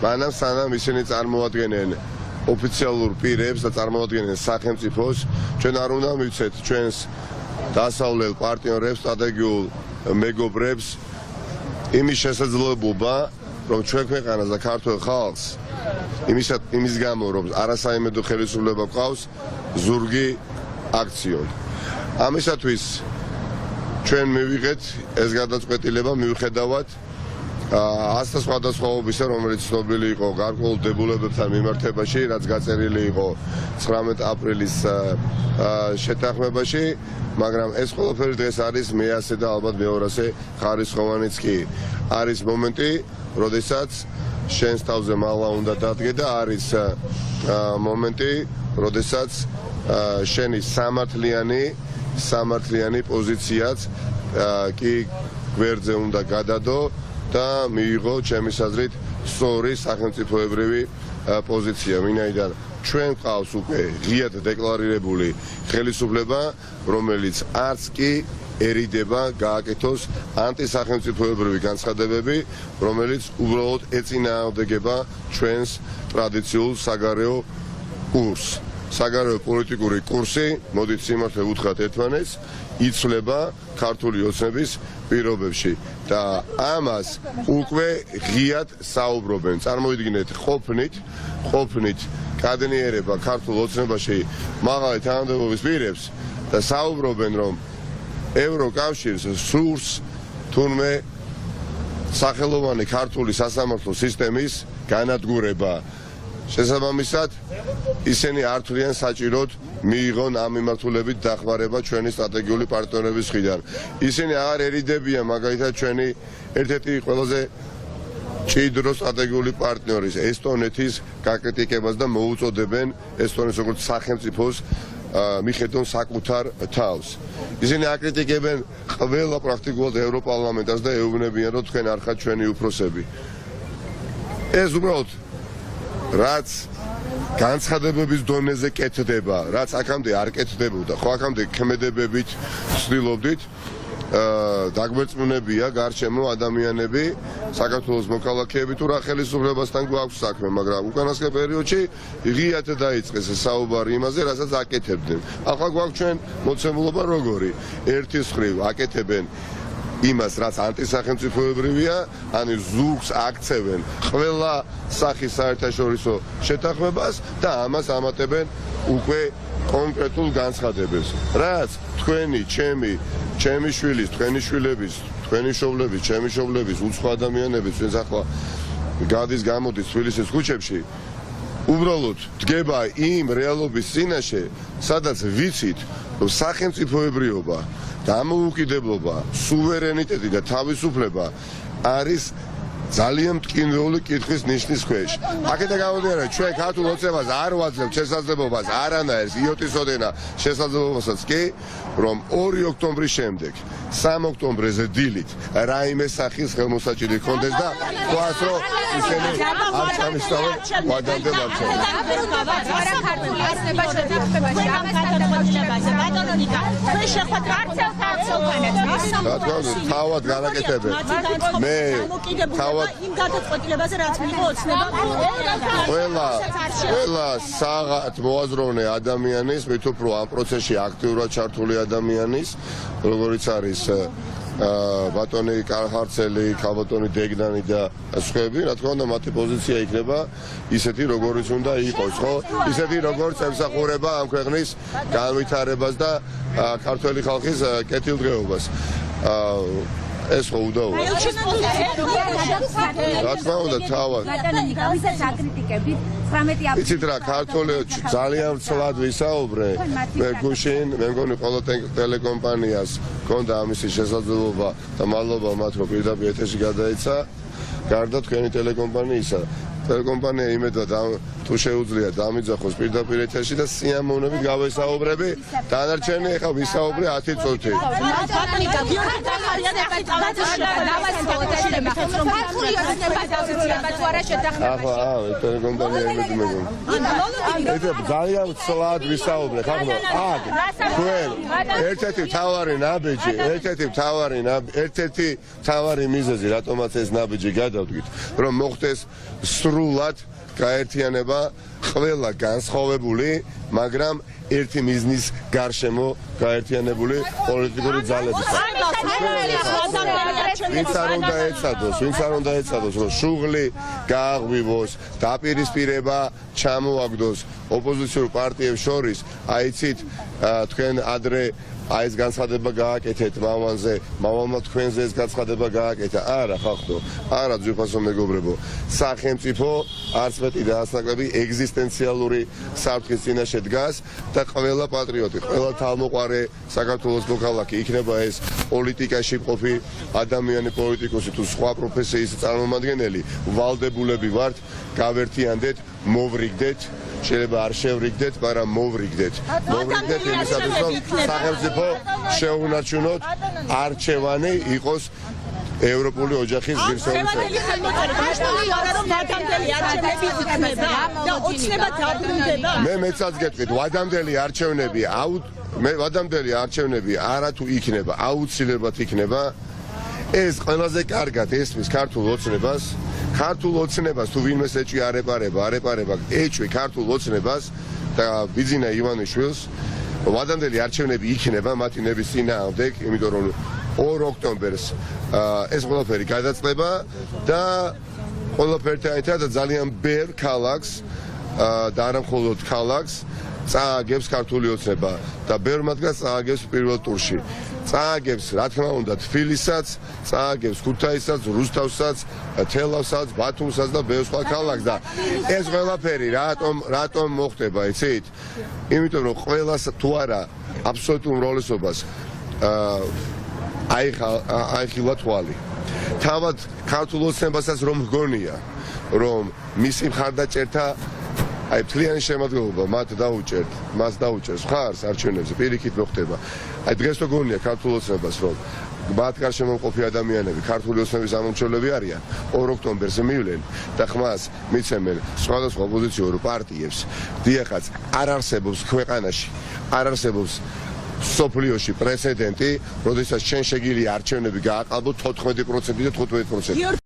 მანამ სანამ ისინი წარმოადგენენ ოფიციალურ პირებს და წარმოადგენენ სახელმწიფოს, ჩვენ არ უნდა მივცეთ ჩვენს დასავლელ პარტნიორებს, სტრატეგიულ მეგობრებს იმის შესაძლებლობა, რომ ჩვენ ქვეყანას და ქართულ ხალხს იმის გამო, რომ არასაიმედო ხელისუფლება გვყავს, ზურგი აქციონ. ამისათვის ჩვენ მივიღეთ ეს გადაწყვეტილება, მივხედავთ ასთა სხვადასხვაობისა, რომელიც ცნობილი იყო გარკვეულ დებულებებთან მიმართებაში, რაც გაწერილი იყო 19 აპრილის შეთანხმებაში, მაგრამ ეს ყველაფერი დღეს არის მე-100 და ალბათ მე-200 ხარისხოვანიც კი. არის მომენტი, როდესაც შენს თავზე მალა უნდა დადგე და არის მომენტი, როდესაც შენი სამართლიანი პოზიციაც კი გვერდზე უნდა გადადო და მიიღო ჩემის აზრით სწორი სახელმწიფოებრივი პოზიცია, ვინაიდან ჩვენ ყავს უკვე ღიად დეკლარირებული ხელისუფლება, რომელიც არც კი ერიდება გააკეთოს ანტისახელმწიფოებრივი განცხადებები, რომელიც უბრალოდ ეწინააღმდეგება ჩვენს ტრადიციულ საგარეო კურსს. საგარეო პოლიტიკური კურსი, მოდით სიმართლე უთხრათ ერთმანეთს, იცვლება ქართული ოცნების პირობებში და ამას უკვე ღიად საუბრობენ. წარმოიდგინეთ, ყოფნით კადნიერება ქართულ ოცნებაში მაღალი თანამდებობის პირებს და საუბრობენ, რომ ევროკავშირს სურს თურმე სახელოვანი ქართული სასამართლო სისტემის განადგურება. შესაბამისად, ისინი არ თვლიან საჭიროდ მიიღონ ამ მიმართულებით დახმარება ჩვენი სტრატეგიული პარტნიორების მხრიდან. ისინი აღარ ერიდებიან მაგალითად ჩვენი ერთ-ერთი ყველაზე ჭიდრო სტრატეგიული პარტნიორის ესტონეთის გაკრიტიკებას და მოუწოდებენ ესტონეთის როგორც სახელმწიფოს მიხედონ საკუთარ თავს. ისინი აკრიტიკებენ ყველა პრაქტიკულად ევროპარლამენტს და ეუბნებიან, რომ თქვენ არ ხართ ჩვენი უფროსები. ეს უბრალოდ რაც განცხადებების დონეზე კეთდება, რაც აქამდე არ კეთდებოდა, ხო აქამდე ქმედებებით ვცდილობდით დაგვერწმუნებია გარშემო ადამიანები, საქართველოს მოქალაქეები თუ რა ხელისუფლებასთან გვაქვს საქმე, მაგრამ უკანასკნელ პერიოდში ღიად დაიწყეს საუბარი იმაზე, რასაც აკეთებდნენ. ახლა გვაქვს ჩვენ მოცემულობა როგორი, ერთის მხრივ აკეთებენ იმას, რაც ანტისახელმწიფოებრივია, ანუ ზურგს აქცევენ ყველა სახის საერთაშორისო შეთანხმებას და ამას ამატებენ უკვე კონკრეტულ განცხადებებს. რაც თქვენი, ჩემი შვილის, თქვენი შვილების, თქვენი შობლების, ჩემი შობლების, უცხო ადამიანების, ვინც ახლა გადის გამოდის თბილისის ქუჩებში, უბრალოდ დგება იმ რეალობის წინაშე, სადაც ვიცით, რომ სახელმწიფოებრიობა, დამოუკიდებლობა, სუვერენიტეტი და თავისუფლება არის ძალიან მტკივნეული კითხვის ნიშნის ქვეშ. აქედან გამომდინარე, ჩვენ ქართულ ოცნებას არ ვაძლევთ შესაძლებლობას, არანაირ იოტისოდენა შესაძლებლობასაც კი, რომ 2 ოქტომბრის შემდეგ, 3 ოქტომბრეზე დილით რაიმე სახის ხელმოსაჭირი ჰქონდეს და თქვას, რომ ისინი არ ჩამისწავლენ ვადამდე მარჩენას. თავად განაკეთებენ. მე თავად იმ გადაწყვეტილებაზე რაც მიიღო ოცნება ყველა საღათ მოაზროვნე ადამიანის, მით უფრო ამ პროცესში აქტიურად ჩართული ადამიანის, როგორიც არის ბატონი კარხარცელი, ქალბატონი დეგნანი და სხვები, რა თქმა უნდა, მათი პოზიცია იქნება ისეთი, როგორიც უნდა იყოს, ხო? ისეთი, როგორც ემსახურება ამ ქვეყნის განვითარებას და ქართველი ხალხის კეთილდღეობას. ეს ხო უდაოა. რა თქმა უნდა, თავად. იცით რა, ქართული ძალიან ცლად ვისაუბრე. მე გუშინ, მე მგონი ყველა ტელეკომპანიას ჰქონდა ამისი შესაძლებლობა და მადლობა მათ, რომ პირდაპირ ეთერში გადაეცა. გარდა თქვენი ტელეკომპანიისა. ტელეკომპანია იმედად თუ შეუძლია დამიძახოს პირდაპირ ეთერში და სიამოვნებით გავესაუბრები, დანარჩენი ეხა ვისაუბრე 10 წუთი. ძალიან ცლად ვისაუბრე, ხახო, თქვენ ერთ-ერთი მთავარი მიზეზი, რატომაც ეს ნაბიჯი გადავდგით, რომ მოხდეს სრულად გაერთიანება ყველა განსხვავებული, მაგრამ ერთი მიზნის გარშემო გაერთიანებული პოლიტიკური ძალებისა. ვინც არ უნდა ეცადოს, რომ შუღლი გააღვივოს, დაპირისპირება ჩამოაგდოს ოპოზიციურ პარტიებს შორის, აიცით, თქვენ ადრე აი ეს განცხადება გააკეთეთ მამანზე, მამალმა თქვენზე ეს განცხადება გააკეთა. არა ხახტო, არა ძვირფასო მეგობრებო. სახელმწიფო არც მეტი და არც ნაკლები ეგზისტენციალური საფრთხის წინაშე დგას და ყველა პატრიოტი, ყველა თავმოყარე საქართველოს მოქალაქე, იქნება ეს პოლიტიკაში მყოფი ადამიანი, პოლიტიკოსი თუ სხვა პროფესიის წარმომადგენელი, ვალდებულები ვართ, გავერთიანდეთ, მოვრიგდეთ, შეიძლება არ შევრიგდეთ, მაგრამ მოვრიგდეთ. მოვრიგდეთ იმისათვის, რომ სახელმწიფო შეუნარჩუნოთ არჩევანი იყოს ევროპული ოჯახის ღირსეული წევრი. მე მეცაც გეტყვით, ვადამდელი არჩევნები არა თუ იქნება, აუცილებლად იქნება. ეს ყველაზე კარგად ესმის ქართულ ოცნებას თუ ვინმეს ეჭვი არეპარება ეჭვი ქართულ ოცნებას და ბიძინა ივანიშვილს ვადამდელი არჩევნები იქნება მათი ნების წინააღმდეგ, იმიტომ რომ 2 ოქტომბერს ეს ყველაფერი გადაწყდება და ყველაფერთან ერთად ძალიან ბევრ ქალაქს და არა მხოლოდ ქალაქს წააგებს ქართული ოცნება და ბევრ მათგანს წააგებს პირველ ტურში. წააგებს, რა თქმა უნდა, თბილისსაც, წააგებს ქუთაისაც, რუსთავსაც, თელავსაც, ბათუმსაც და ბევრ სხვა ქალაქს და ეს ყველაფერი რატომ მოხდება, იცით? იმიტომ რომ ყველას თუ არა აბსოლუტურ უმრავლესობას აიხილა თვალი. თავად ქართულ ოცნებასაც რომ გგონია, რომ მისი მხარდაჭერთა აი მთლიანი შემადგენლობა მას დაუჭერს მხარს არჩევნებზე, პირიქით მოხდება. აი დღეს რო გონია ქართულ ოცნებას, რომ მათ გარშემო მყოფი ადამიანები ქართული ოცნების ამომრჩევლები არიან, 2 ოქტომბერს მივლენ და ხმას მიცემენ სხვადასხვა ოპოზიციურ პარტიებს. დიახაც არ არსებობს ქვეყანაში, არ არსებობს სოფლიოში პრეცედენტი, როდესაც ჩვენ შეგიძლია არჩევნები გააყალბოთ 14% და 15%.